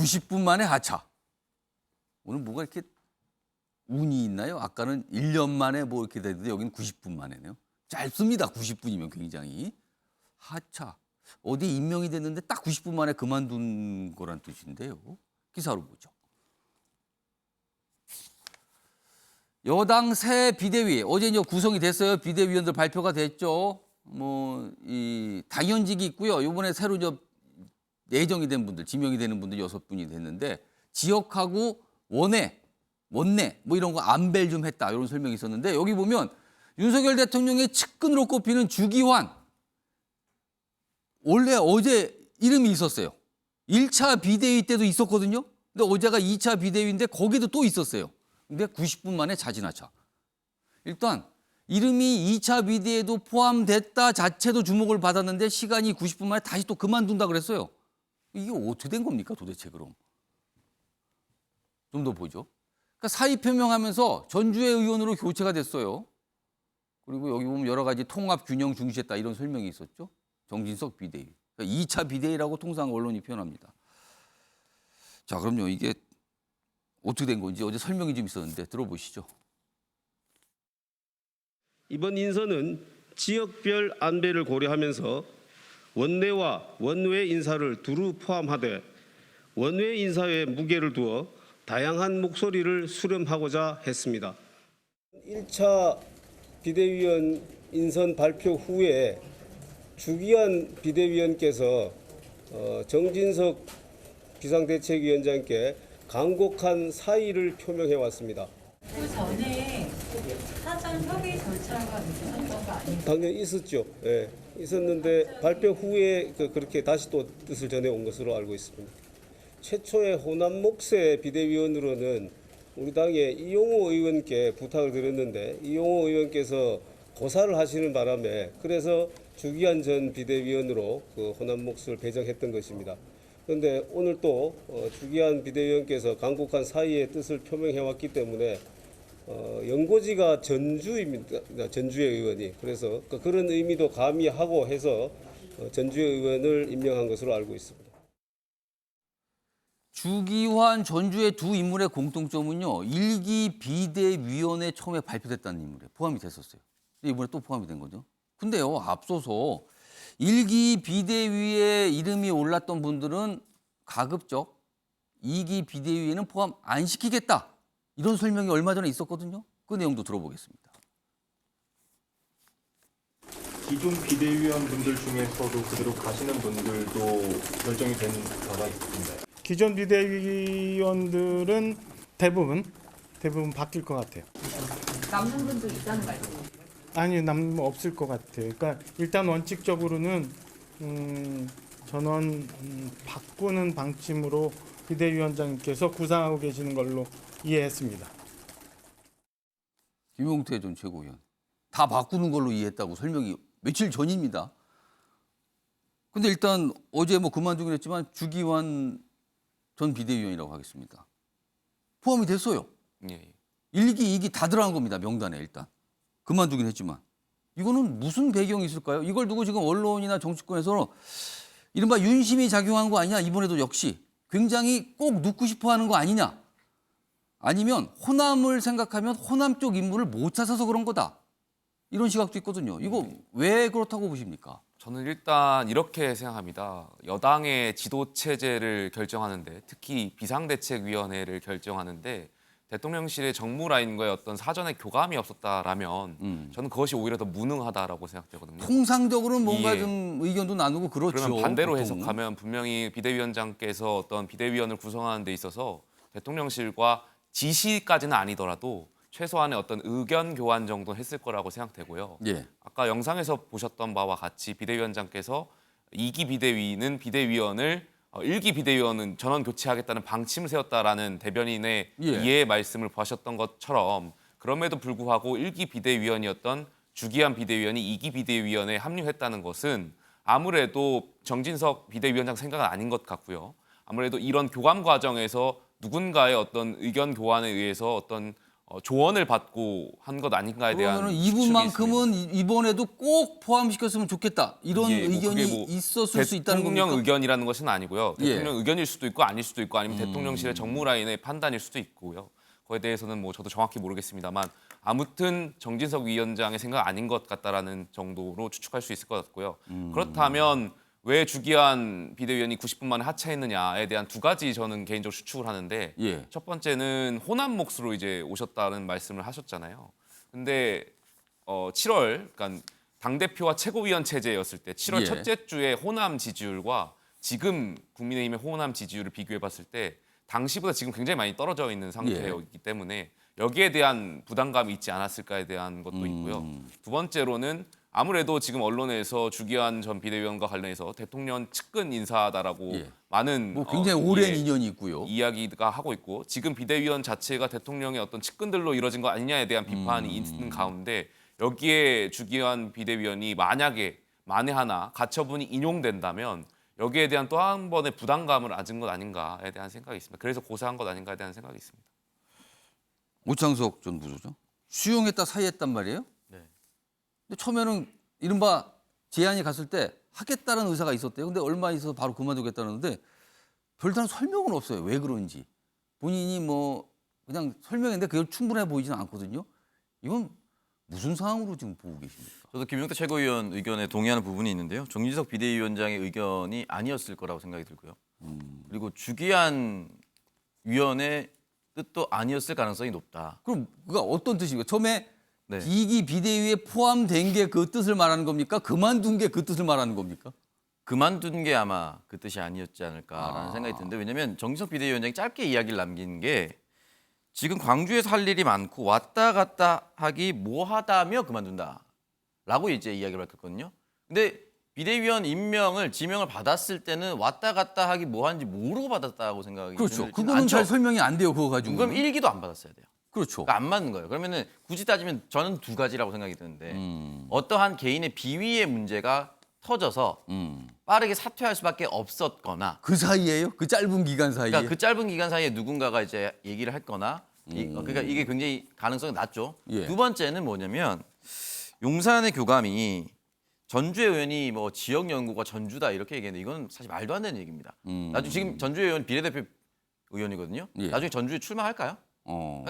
90분 만에 하차. 오늘 뭐가 이렇게 운이 있나요? 아까는 1년 만에 뭐 이렇게 되는데 여기는 90분 만에네요. 짧습니다. 90분이면 굉장히. 하차. 어디 임명이 됐는데 딱 90분 만에 그만둔 거란 뜻인데요. 기사로 보죠. 여당 새 비대위 어제 이제 구성이 됐어요. 비대위원들 발표가 됐죠. 뭐 이 당연직이 있고요. 이번에 새로 내정이 된 분들, 지명이 되는 분들 6분이 됐는데 지역하고 원내 뭐 이런 거 안배를 좀 했다 이런 설명이 있었는데 여기 보면 윤석열 대통령의 측근으로 꼽히는 주기환 원래 어제 이름이 있었어요. 1차 비대위 때도 있었거든요. 근데 어제가 2차 비대위인데 거기도 또 있었어요. 근데 90분 만에 자진하차. 일단 이름이 2차 비대위에도 포함됐다 자체도 주목을 받았는데 시간이 90분 만에 다시 또 그만둔다 그랬어요. 이게 어떻게 된 겁니까 도대체 그럼? 좀 더 보죠. 그러니까 사의 표명하면서 전주의 의원으로 교체가 됐어요. 그리고 여기 보면 여러 가지 통합 균형 중시했다 이런 설명이 있었죠. 정진석 비대위. 그러니까 2차 비대위라고 통상 언론이 표현합니다. 자, 그럼요. 이게 어떻게 된 건지 어제 설명이 좀 있었는데 들어보시죠. 이번 인선은 지역별 안배를 고려하면서 원내와 원외 인사를 두루 포함하되 원외 인사에 무게를 두어 다양한 목소리를 수렴하고자 했습니다. 1차 비대위원 인선 발표 후에 주기환 비대위원께서 정진석 비상대책위원장께 간곡한 사의를 표명해 왔습니다. 그 전에 사전 협의 절차가 있었던 거 아니에요? 당연히 있었죠. 예, 있었는데 발표 후에 그렇게 다시 또 뜻을 전해 온 것으로 알고 있습니다. 최초의 호남 목세 비대위원으로는 우리 당의 이용호 의원께 부탁을 드렸는데 이용호 의원께서 고사를 하시는 바람에 그래서 주기환 전 비대위원으로 그 호남 몫을 배정했던 것입니다. 그런데 오늘 또 주기환 비대위원께서 간곡한 사의의 뜻을 표명해 왔기 때문에 연고지가 전주입니다. 전주의 의원이. 그래서 그런 의미도 가미하고 해서 전주의 의원을 임명한 것으로 알고 있습니다. 주기환 전주의 두 인물의 공통점은요. 1기 비대위원회 처음에 발표됐다는 인물에 포함이 됐었어요. 이번에 또 포함이 된 거죠. 근데요. 앞서서 1기 비대위에 이름이 올랐던 분들은 가급적 2기 비대위에는 포함 안 시키겠다. 이런 설명이 얼마 전에 있었거든요. 그 내용도 들어보겠습니다. 기존 비대위원분들 중에서도 그대로 가시는 분들도 결정이 된 바가 있습니다. 기존 비대위원들은 대부분 바뀔 것 같아요. 남는 분도 있다는 말씀이세요? 아니, 없을 것 같아요. 그러니까 일단 원칙적으로는 전원 바꾸는 방침으로 비대위원장님께서 구상하고 계시는 걸로 이해했습니다. 김용태 전 최고위원. 다 바꾸는 걸로 이해했다고 설명이 며칠 전입니다. 근데 일단 어제 뭐 그만두긴 했지만 주기환 전 비대위원이라고 하겠습니다. 포함이 됐어요. 예. 1기, 2기 다 들어간 겁니다. 명단에 일단. 그만두긴 했지만. 이거는 무슨 배경이 있을까요? 이걸 두고 지금 언론이나 정치권에서 이른바 윤심이 작용한 거 아니냐. 이번에도 역시 굉장히 꼭 눕고 싶어 하는 거 아니냐. 아니면 호남을 생각하면 호남 쪽 인물을 못 찾아서 그런 거다. 이런 시각도 있거든요. 이거 왜 그렇다고 보십니까? 저는 일단 이렇게 생각합니다. 여당의 지도체제를 결정하는데 특히 비상대책위원회를 결정하는데 대통령실의 정무 라인과의 어떤 사전에 교감이 없었다라면 저는 그것이 오히려 더 무능하다라고 생각되거든요. 통상적으로는 뭔가 예. 좀 의견도 나누고 그렇죠. 그러면 반대로 보통은. 해석하면 분명히 비대위원장께서 어떤 비대위원을 구성하는 데 있어서 대통령실과 지시까지는 아니더라도 최소한의 어떤 의견 교환 정도 했을 거라고 생각되고요. 예. 아까 영상에서 보셨던 바와 같이 비대위원장께서 2기 비대위는 비대위원을 1기 비대위원은 전원 교체하겠다는 방침을 세웠다라는 대변인의 예. 이해의 말씀을 보셨던 것처럼 그럼에도 불구하고 1기 비대위원이었던 주기환 비대위원이 2기 비대위원에 합류했다는 것은 아무래도 정진석 비대위원장 생각은 아닌 것 같고요. 아무래도 이런 교감 과정에서 누군가의 어떤 의견 교환에 의해서 어떤 조언을 받고 한 것 아닌가에 대한 그러면은 추측이 이분만큼은 있습니다. 이번에도 꼭 포함시켰으면 좋겠다. 이런 이게 뭐 의견이 그게 뭐 있었을 수 있다는 대통령 겁니까? 의견이라는 것은 아니고요. 예. 대통령 의견일 수도 있고 아닐 수도 있고 아니면 대통령실의 정무라인의 판단일 수도 있고요. 그거에 대해서는 뭐 저도 정확히 모르겠습니다만 아무튼 정진석 위원장의 생각 아닌 것 같다라는 정도로 추측할 수 있을 것 같고요. 그렇다면 왜 주기한 비대위원이 90분 만에 하차했느냐에 대한 두 가지 저는 개인적으로 추측을 하는데 예. 첫 번째는 호남 몫으로 이제 오셨다는 말씀을 하셨잖아요. 근데 7월, 그러니까 당 대표와 최고위원 체제였을 때 7월 예. 첫째 주에 호남 지지율과 지금 국민의힘의 호남 지지율을 비교해봤을 때 당시보다 지금 굉장히 많이 떨어져 있는 상태이기 때문에 여기에 대한 부담감이 있지 않았을까에 대한 것도 있고요. 두 번째로는 아무래도 지금 언론에서 주기한 전 비대위원과 관련해서 대통령 측근 인사다라고 예. 많은 뭐 굉장히 오랜 예, 인연이 있고요. 이야기가 하고 있고 지금 비대위원 자체가 대통령의 어떤 측근들로 이루어진 거 아니냐에 대한 비판이 있는 가운데 여기에 주기한 비대위원이 만에 하나 가처분이 인용된다면 여기에 대한 또 한 번의 부담감을 안은 것 아닌가에 대한 생각이 있습니다. 그래서 고사한 것 아닌가에 대한 생각이 있습니다. 오창석 전 부소장 수용했다 사의했단 말이에요? 네. 근데 처음에는 이른바 제안이 갔을 때 하겠다는 의사가 있었대요. 근데 얼마 있어서 바로 그만두겠다는데 별다른 설명은 없어요. 왜 그런지. 본인이 뭐 그냥 설명했는데 그게 충분해 보이지는 않거든요. 이건 무슨 상황으로 지금 보고 계십니까? 저도 김용태 최고위원 의견에 동의하는 부분이 있는데요. 정진석 비대위원장의 의견이 아니었을 거라고 생각이 들고요. 그리고 주기한 위원의 뜻도 아니었을 가능성이 높다. 그럼 그가 어떤 뜻입니까? 처음에 네. 이기 비대위에 포함된 게 그 뜻을 말하는 겁니까? 그만둔 게 그 뜻을 말하는 겁니까? 그만둔 게 아마 그 뜻이 아니었지 않을까라는 생각이 드는데 왜냐하면 정진석 비대위원장이 짧게 이야기를 남긴 게 지금 광주에서 할 일이 많고 왔다 갔다 하기 뭐하다며 그만둔다라고 이제 이야기를 밝혔거든요. 근데 비대위원 임명을 지명을 받았을 때는 왔다 갔다 하기 뭐하는지 모르고 받았다고 생각이 그렇죠. 들지는 그거는 않죠. 잘 설명이 안 돼요. 그거 가지고. 그럼 일기도 안 받았어야 돼요. 그렇죠. 그러니까 안 맞는 거예요. 그러면은 굳이 따지면 저는 두 가지라고 생각이 드는데 어떠한 개인의 비위의 문제가 터져서 빠르게 사퇴할 수밖에 없었거나 그 사이에요? 그 짧은 기간 사이에? 그러니까 그 짧은 기간 사이에 누군가가 이제 얘기를 했거나 그러니까 이게 굉장히 가능성이 낮죠. 예. 두 번째는 뭐냐면 용산의 교감이 전주의 의원이 뭐 지역 연구가 전주다 이렇게 얘기했는데 이건 사실 말도 안 되는 얘기입니다. 나중에 지금 전주의 의원 비례대표 의원이거든요. 예. 나중에 전주에 출마할까요?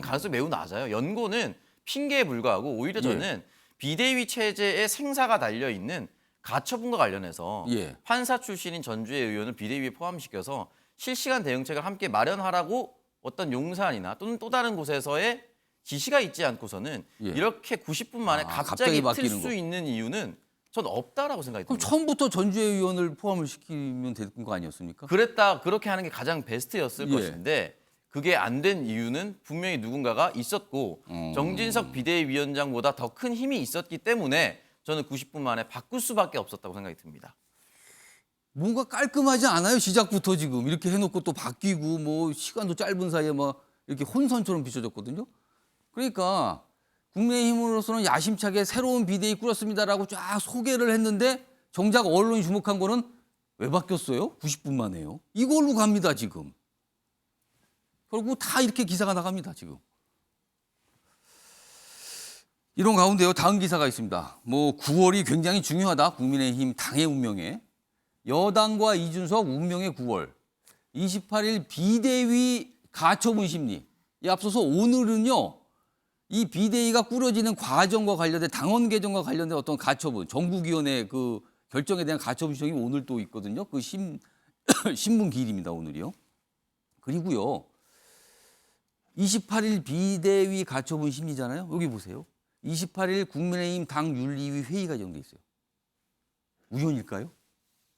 가능성이 매우 낮아요. 연고는 핑계에 불과하고 오히려 저는 비대위 체제에 생사가 달려 있는 가처분과 관련해서 예. 판사 출신인 전주의 의원을 비대위에 포함시켜서 실시간 대응책을 함께 마련하라고 어떤 용산이나 또는 또 다른 곳에서의 지시가 있지 않고서는 예. 이렇게 90분 만에 갑자기 갑자기 틀 바뀌는 수 거. 있는 이유는 전 없다라고 생각이 그럼 듭니다. 처음부터 전주의 의원을 포함을 시키면 되는 거 아니었습니까? 그렇게 하는 게 가장 베스트였을 예. 것인데 그게 안 된 이유는 분명히 누군가가 있었고 정진석 비대위원장보다 더 큰 힘이 있었기 때문에 저는 90분 만에 바꿀 수밖에 없었다고 생각이 듭니다. 뭔가 깔끔하지 않아요? 시작부터 지금 이렇게 해놓고 또 바뀌고 뭐 시간도 짧은 사이에 막 이렇게 혼선처럼 비춰졌거든요. 그러니까 국민의힘으로서는 야심차게 새로운 비대위 꾸렸습니다라고 쫙 소개를 했는데 정작 언론이 주목한 거는 왜 바뀌었어요? 90분 만에요. 이걸로 갑니다 지금. 결국 다 이렇게 기사가 나갑니다 지금. 이런 가운데요 다음 기사가 있습니다. 뭐 9월이 굉장히 중요하다. 국민의힘 당의 운명에. 여당과 이준석 운명의 9월. 28일 비대위 가처분 심리. 이 앞서서 오늘은요. 이 비대위가 꾸려지는 과정과 관련된 당원 개정과 관련된 어떤 가처분, 전국위원회 그 결정에 대한 가처분 신청이 오늘 또 있거든요. 그 신문 기일입니다 오늘이요. 그리고요. 28일 비대위 가처분 심리잖아요. 여기 보세요. 28일 국민의힘 당 윤리위 회의가 예정돼 있어요. 우연일까요?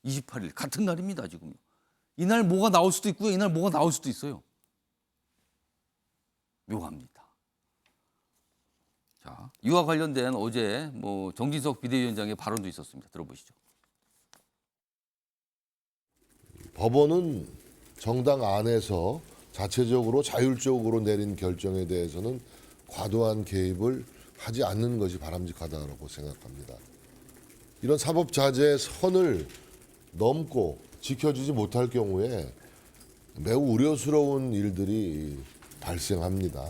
28일 같은 날입니다 지금요. 이날 뭐가 나올 수도 있고요. 이날 뭐가 나올 수도 있어요. 묘합니다. 자, 이와 관련된 어제 뭐 정진석 비대위원장의 발언도 있었습니다. 들어보시죠. 법원은 정당 안에서 자체적으로 자율적으로 내린 결정에 대해서는 과도한 개입을 하지 않는 것이 바람직하다고 생각합니다. 이런 사법자재의 선을 넘고 지켜주지 못할 경우에 매우 우려스러운 일들이 발생합니다.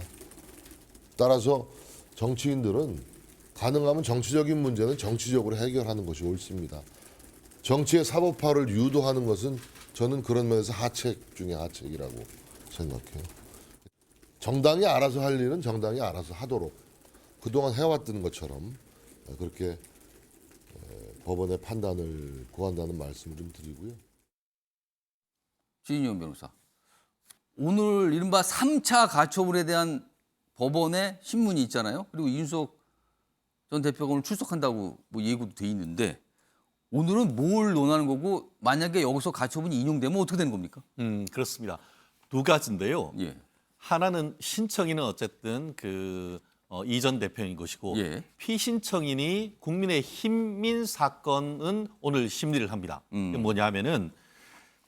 따라서 정치인들은 가능하면 정치적인 문제는 정치적으로 해결하는 것이 옳습니다. 정치의 사법화를 유도하는 것은 저는 그런 면에서 하책 중에 하책이라고 생각해요. 정당이 알아서 할 일은 정당이 알아서 하도록 그동안 해왔던 것처럼 그렇게 법원의 판단을 구한다는 말씀을 좀 드리고요. 진인용 변호사. 오늘 이른바 3차 가처분에 대한 법원의 신문이 있잖아요. 그리고 이준석 전 대표가 오늘 출석한다고 뭐 예고도 돼 있는데 오늘은 뭘 논하는 거고 만약에 여기서 가처분이 인용되면 어떻게 되는 겁니까? 그렇습니다. 두 가지인데요. 예. 하나는 신청인은 어쨌든 이 전 대표인 것이고 예. 피신청인이 국민의 힘민 사건은 오늘 심리를 합니다. 이게 뭐냐면은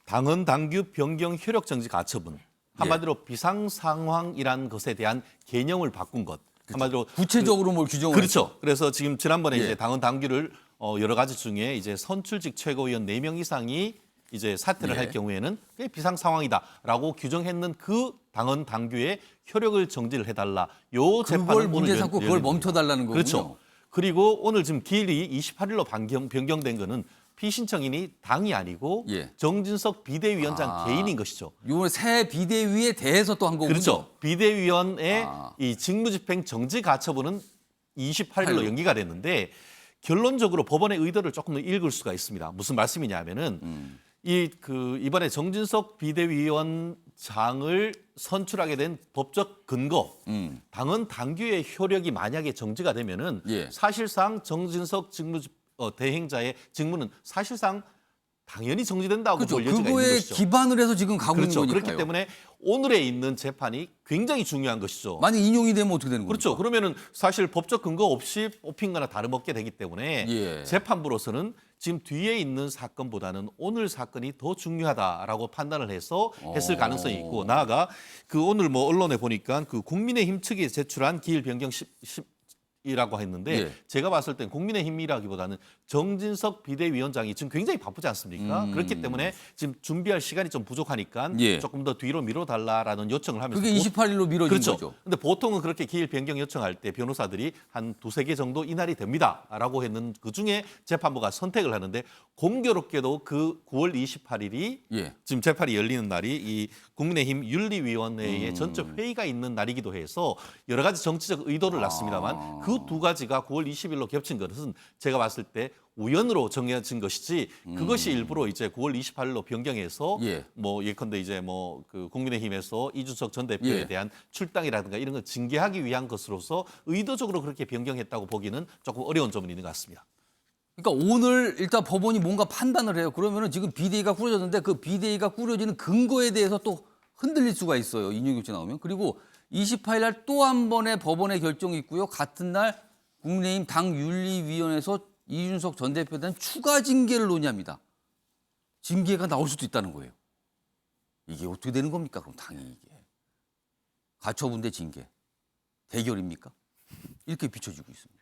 당헌 당규 변경 효력 정지 가처분. 한마디로 비상 상황이란 것에 대한 개념을 바꾼 것. 한마디로 구체적으로 뭘 규정을 그렇죠. 그래서 지금 지난번에 예. 이제 당헌 당규를 여러 가지 중에 이제 선출직 최고위원 4명 이상이 이제 사퇴를 예. 할 경우에는 그게 비상 상황이다라고 규정했는 그 당헌 당규의 효력을 정지를 해달라. 요 재판을 그걸 오늘 문제 삼고 그걸 열립니다. 멈춰달라는 거군요. 그렇죠. 그리고 오늘 지금 기일이 28일로 변경된 거는 피신청인이 당이 아니고 예. 정진석 비대위원장 개인인 것이죠. 이번에 새 비대위에 대해서 또 한 거군요. 그렇죠. 비대위원의 아. 이 직무집행 정지 가처분은 28일로 팔로. 연기가 됐는데 결론적으로 법원의 의도를 조금 더 읽을 수가 있습니다. 무슨 말씀이냐면은 이번에 정진석 비대위원장을 선출하게 된 법적 근거, 당헌 당규의 효력이 만약에 정지가 되면은 예. 사실상 정진석 대행자의 직무는 사실상 당연히 정지된다고 그렇죠. 볼 여지가 있는 그거에 것이죠. 기반을 해서 지금 가고 그렇죠. 있는 거니까요. 그렇기 때문에 오늘에 있는 재판이 굉장히 중요한 것이죠. 만약 인용이 되면 어떻게 되는 거죠? 그렇죠. 그러면은 사실 법적 근거 없이 뽑힌 거나 다름없게 되기 때문에 예. 재판부로서는 지금 뒤에 있는 사건보다는 오늘 사건이 더 중요하다라고 판단을 해서 했을 가능성이 있고 나아가 오늘 뭐 언론에 보니까 국민의힘 측이 제출한 기일 변경 이라고 했는데 예. 제가 봤을 땐 국민의힘이라기보다는 정진석 비대위원장이 지금 굉장히 바쁘지 않습니까? 그렇기 때문에 지금 준비할 시간이 좀 부족하니까 예. 조금 더 뒤로 미뤄달라라는 요청을 하면서 그게 28일로 미뤄진 그렇죠. 거죠. 근데 보통은 그렇게 기일 변경 요청할 때 변호사들이 한 2-3개 정도 이날이 됩니다라고 했는 그중에 재판부가 선택을 하는데 공교롭게도 그 9월 28일이 예. 지금 재판이 열리는 날이 이 국민의힘 윤리위원회의 전체 회의가 있는 날이기도 해서 여러 가지 정치적 의도를 낳습니다만 그 두 가지가 9월 20일로 겹친 것은 제가 봤을 때 우연으로 정해진 것이지 그것이 일부러 이제 9월 28일로 변경해서 예. 뭐 예컨대 이제 국민의힘에서 이준석 전 대표에 예. 대한 출당이라든가 이런 걸 징계하기 위한 것으로서 의도적으로 그렇게 변경했다고 보기는 조금 어려운 점은 있는 것 같습니다. 그러니까 오늘 일단 법원이 뭔가 판단을 해요. 그러면은 지금 비대위가 꾸려졌는데 그 비대위가 꾸려지는 근거에 대해서 또 흔들릴 수가 있어요. 인용교체 나오면. 그리고 28일 날 또 한 번의 법원의 결정이 있고요. 같은 날 국민의힘 당윤리위원회에서 이준석 전 대표에 대한 추가 징계를 논의합니다. 징계가 나올 수도 있다는 거예요. 이게 어떻게 되는 겁니까? 그럼 당이 이게. 가처분 대 징계. 대결입니까? 이렇게 비춰지고 있습니다.